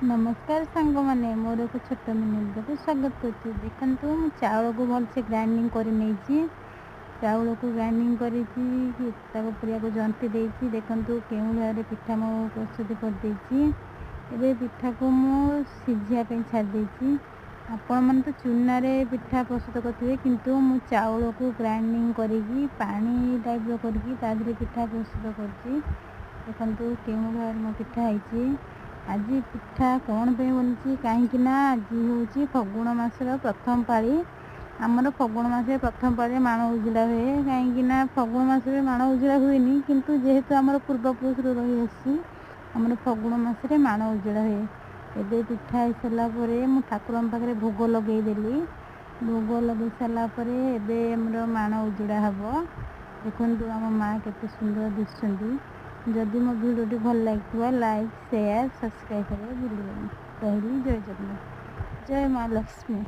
नमस्कार सांग मैंने मोर एक छोट मिनिट को स्वागत करती देखो मु चाउल को भलसे ग्राइंडिंग कर नहीं चाउल को ग्राइंडिंग करिया को जंती देती देखु के भाव पिठा मो प्रस्तुत कर पिठा को मु सिझापी छाड़ी आपण मैंने तो चूना पिठा प्रस्तुत करेंगे किंतु मु चाउल को ग्राइंडिंग करी पानी टाइप कर पिठा प्रस्तुत कर देखु के भाव मो पिठा है आज पिठा कौन पे बोलूँ कहीं आज हूँ फगुण मासर प्रथम पाली आमर फगुण मास प्रथम पाली माण उजड़ा हुए कहीं फगुण मास माण उजड़ा हुए किंतु जेहेतु आम पूर्वपुरुष रही आसर फगुण मसरे माण उजड़ा हुए एबे पिठा हो सारापर मु ठाकुर पाखे भोग लगेदेली भोग लगे सारापर एबे माण उजड़ा हम देखु आम माँ केते सुंदर दिखुंट जदि मो भिडियोटी भल लगे लाइक शेयर सब्सक्राइब करें भूल रही जय जगन्नाथ जय माँ लक्ष्मी।